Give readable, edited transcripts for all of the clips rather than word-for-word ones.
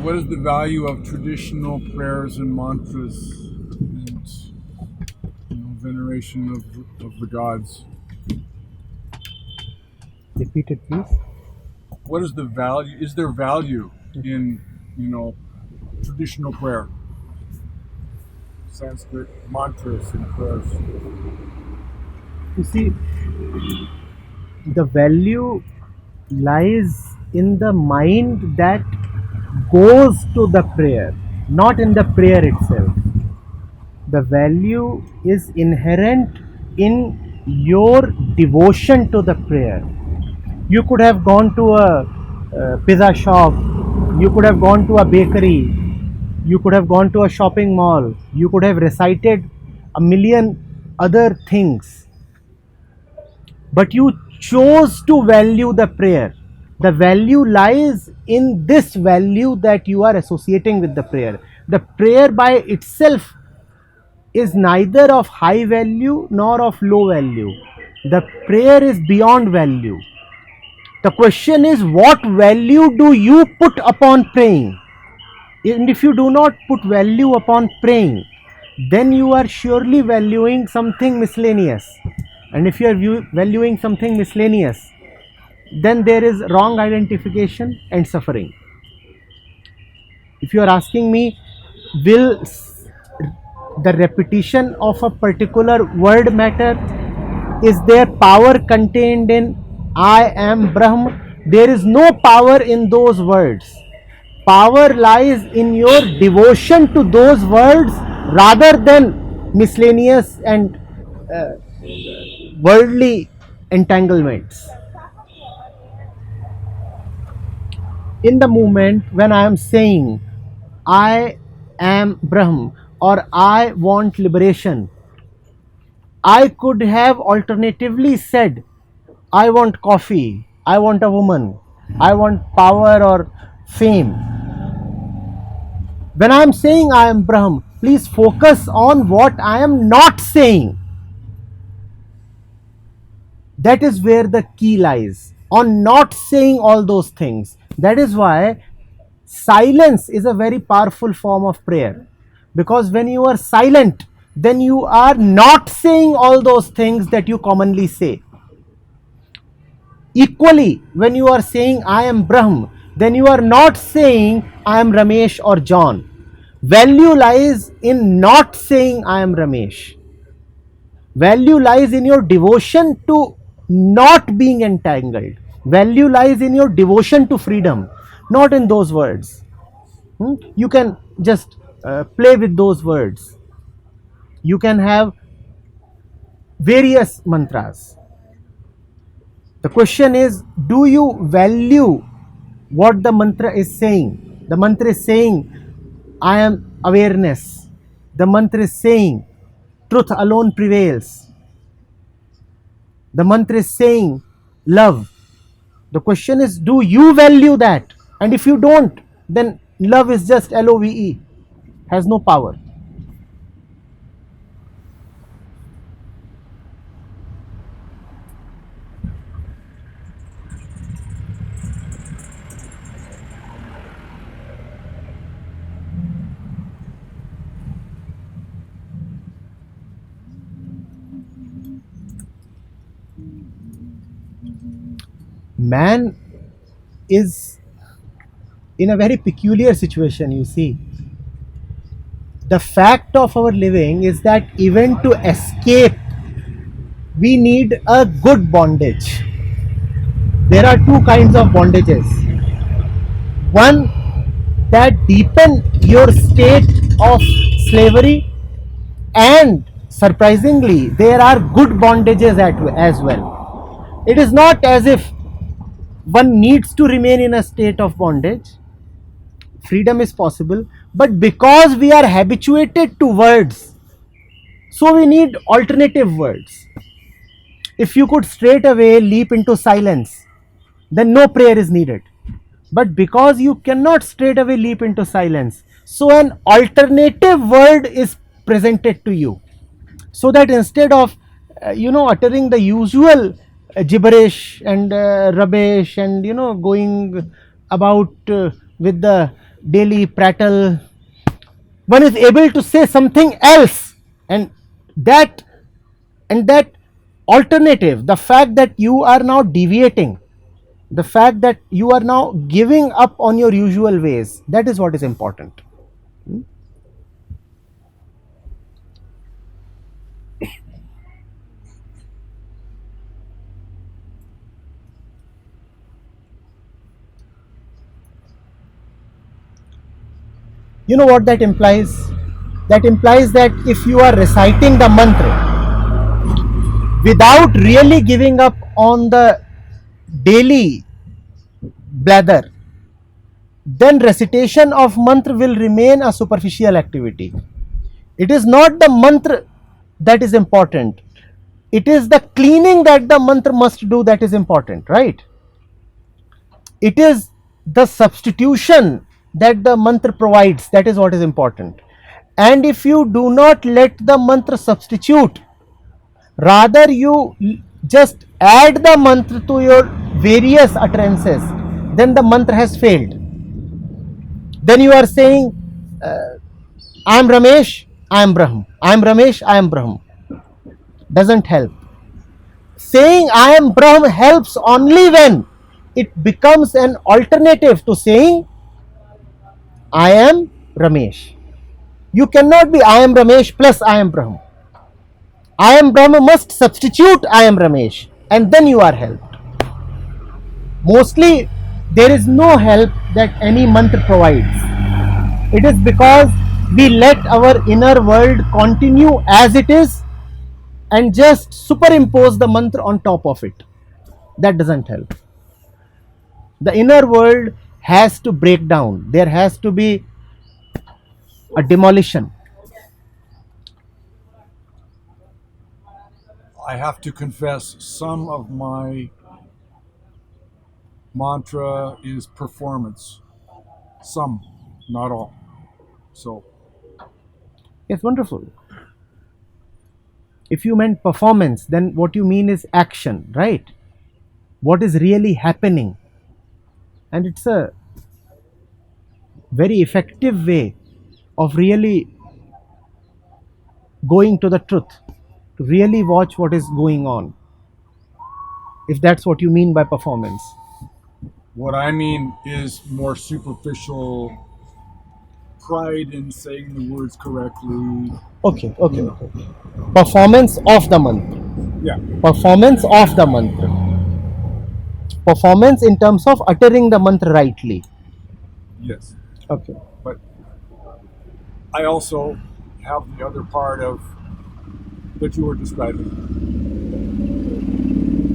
What is the value of traditional prayers and mantras and veneration of the gods? Repeat it, please. What is the value? Is there value in traditional prayer, Sanskrit mantras and prayers? You see, the value lies in the mind that goes to the prayer, not in the prayer itself. The value is inherent in your devotion to the prayer. You could have gone to a pizza shop, you could have gone to a bakery, you could have gone to a shopping mall, you could have recited a million other things, but you chose to value the prayer. The value lies in this value that you are associating with the prayer. The prayer by itself is neither of high value nor of low value. The prayer is beyond value. The question is, what value do you put upon praying? And if you do not put value upon praying, then you are surely valuing something miscellaneous. And if you are valuing something miscellaneous, then there is wrong identification and suffering. If you are asking me, will the repetition of a particular word matter? Is there power contained in I am Brahm? There is no power in those words. Power lies in your devotion to those words rather than miscellaneous and worldly entanglements. In the moment when I am saying I am Brahm or I want liberation, I could have alternatively said I want coffee, I want a woman, I want power or fame. When I am saying I am Brahm, please focus on what I am not saying. That is where the key lies, on not saying all those things. That is why silence is a very powerful form of prayer, because when you are silent, then you are not saying all those things that you commonly say. Equally, when you are saying I am Brahm, then you are not saying I am Ramesh or John. Value lies in not saying I am Ramesh. Value lies in your devotion to not being entangled. Value lies in your devotion to freedom, not in those words. You can just play with those words. You can have various mantras. The question is, do you value what the mantra is saying? The mantra is saying, I am awareness. The mantra is saying, truth alone prevails. The mantra is saying, love. The question is, do you value that? And if you don't, then love is just LOVE, has no power. Man is in a very peculiar situation, you see. The fact of our living is that even to escape, we need a good bondage. There are two kinds of bondages. One that deepen your state of slavery, and surprisingly, there are good bondages as well. It is not as if one needs to remain in a state of bondage. Freedom is possible, but because we are habituated to words, so we need alternative words. If you could straight away leap into silence, then no prayer is needed. But because you cannot straight away leap into silence, so an alternative word is presented to you, so that instead of uttering the usual gibberish and rubbish and going about with the daily prattle, one is able to say something else, and that that alternative, the fact that you are now deviating, the fact that you are now giving up on your usual ways, that is what is important. You know what that implies? That implies that if you are reciting the mantra without really giving up on the daily blather, then recitation of mantra will remain a superficial activity. It is not the mantra that is important. It is the cleaning that the mantra must do that is important, right? It is the substitution that the mantra provides that is what is important. And if you do not let the mantra substitute, rather you just add the mantra to your various utterances, then the mantra has failed. Then you are saying, I am Ramesh, I am Brahm. I am Ramesh, I am Brahm. Doesn't help. Saying I am Brahm helps only when it becomes an alternative to saying I am Ramesh. You cannot be I am Ramesh plus I am Brahm. I am Brahma must substitute I am Ramesh, and then you are helped. Mostly there is no help that any mantra provides. It is because we let our inner world continue as it is and just superimpose the mantra on top of it. That doesn't help. The inner world has to break down. There has to be a demolition. I have to confess, some of my mantra is performance. Some, not all. So, Yes, wonderful. If you meant performance, then what you mean is action, right? What is really happening. And it's a very effective way of really going to the truth, to really watch what is going on, if that's what you mean by performance. what I mean is more superficial pride in saying the words correctly. Okay, okay, You know. okay. Performance of the mantra. Yeah, Performance of the mantra. Performance in terms of uttering the mantra rightly. yes. Okay. But I also have the other part of that you were describing,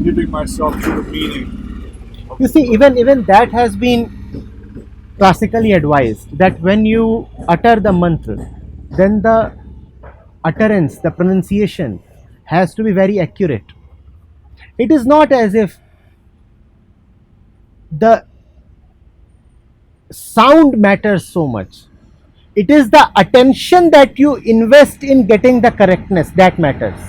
giving myself to the meaning. You see, even that has been classically advised that when you utter the mantra, then the utterance, the pronunciation has to be very accurate. It is not as if the sound matters so much. It is the attention that you invest in getting the correctness that matters.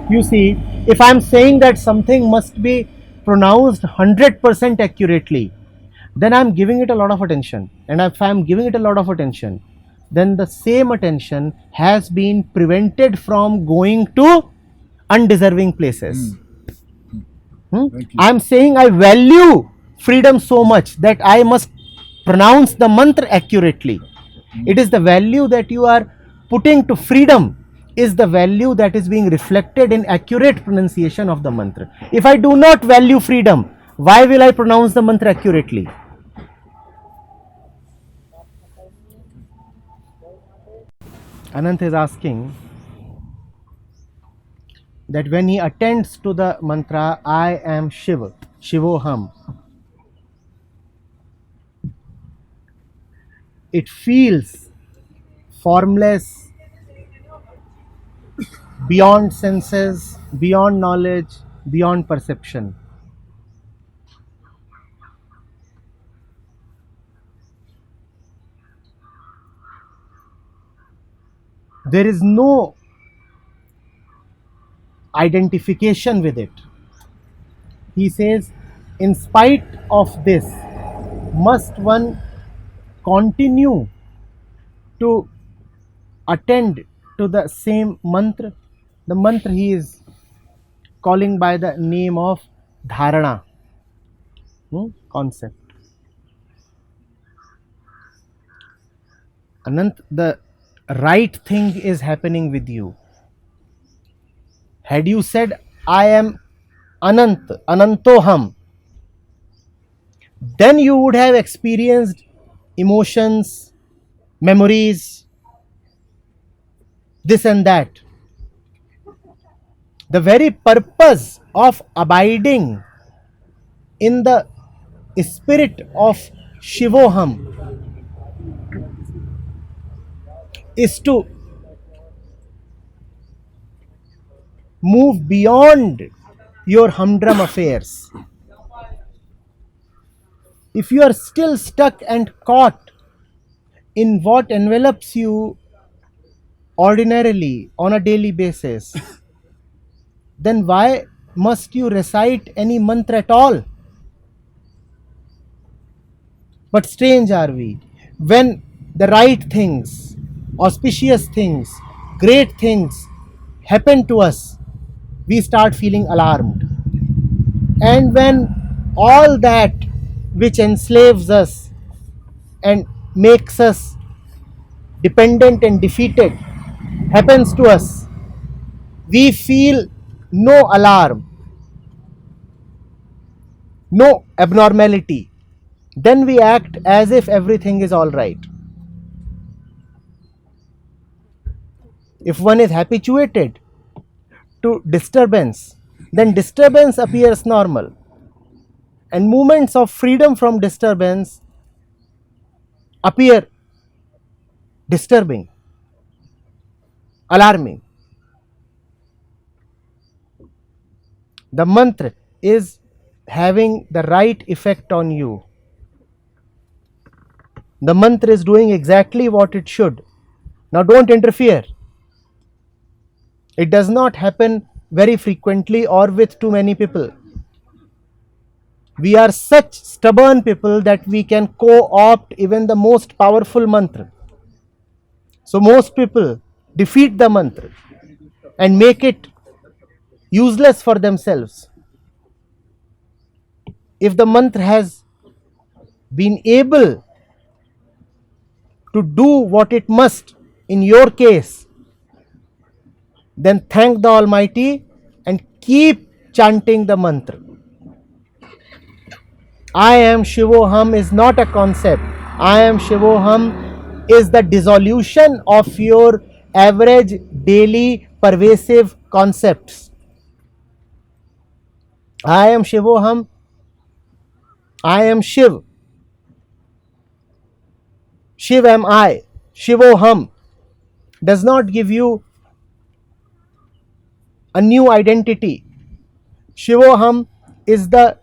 You see, if I'm saying that something must be pronounced 100% accurately, then I'm giving it a lot of attention. And if I'm giving it a lot of attention, then the same attention has been prevented from going to undeserving places. Thank you. I'm saying I value freedom so much that I must pronounce the mantra accurately. It is the value that you are putting to freedom is the value that is being reflected in accurate pronunciation of the mantra. If I do not value freedom, why will I pronounce the mantra accurately? Anant is asking that when he attends to the mantra, I am Shiva, Shivoham, it feels formless, beyond senses, beyond knowledge, beyond perception. There is no identification with it. He says, in spite of this, must one continue to attend to the same mantra. The mantra he is calling by the name of dharana, concept. Anant, the right thing is happening with you. Had you said, I am Anant, Anantoham, then you would have experienced emotions, memories, this and that. The very purpose of abiding in the spirit of Shivoham is to move beyond your humdrum affairs. If you are still stuck and caught in what envelops you ordinarily on a daily basis, then why must you recite any mantra at all? But strange are we, when the right things, auspicious things, great things happen to us, we start feeling alarmed. And when all that which enslaves us and makes us dependent and defeated happens to us, we feel no alarm, no abnormality. Then we act as if everything is all right. If one is habituated to disturbance, then disturbance appears normal, and moments of freedom from disturbance appear disturbing, alarming. The mantra is having the right effect on you. The mantra is doing exactly what it should. Now don't interfere. It does not happen very frequently or with too many people. We are such stubborn people that we can co-opt even the most powerful mantra. So most people defeat the mantra and make it useless for themselves. If the mantra has been able to do what it must in your case, then thank the Almighty and keep chanting the mantra. I am Shivoham is not a concept. I am Shivoham is the dissolution of your average daily pervasive concepts. I am Shivoham. I am Shiv. Shiv am I. Shivoham does not give you a new identity. Shivoham is the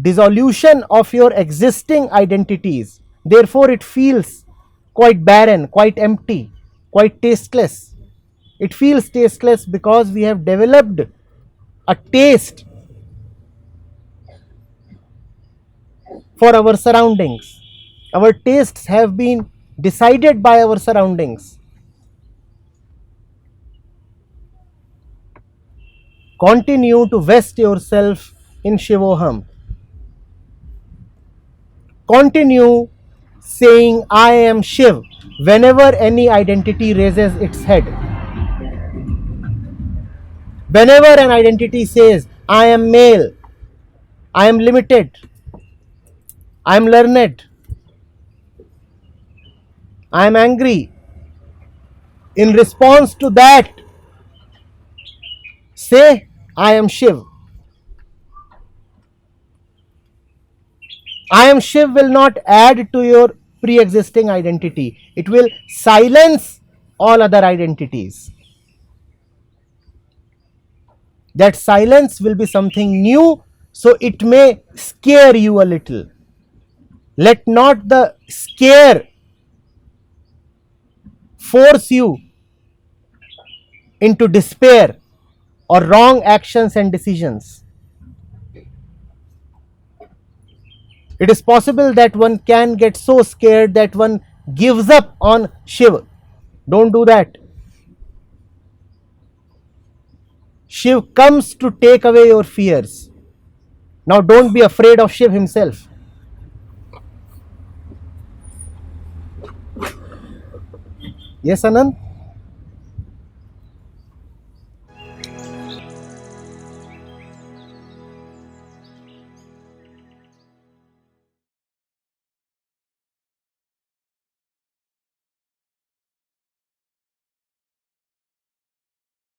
dissolution of your existing identities. Therefore, it feels quite barren, quite empty, quite tasteless. It feels tasteless because we have developed a taste for our surroundings. Our tastes have been decided by our surroundings. Continue to vest yourself in Shivoham. Continue saying I am Shiv whenever any identity raises its head. Whenever an identity says I am male, I am limited, I am learned, I am angry, in response to that, say I am Shiv. I am Shiv will not add to your pre-existing identity. It will silence all other identities. That silence will be something new, so it may scare you a little. Let not the scare force you into despair or wrong actions and decisions. It is possible that one can get so scared that one gives up on Shiva. Don't do that. Shiv comes to take away your fears. Now don't be afraid of Shiv himself. Yes, Anand?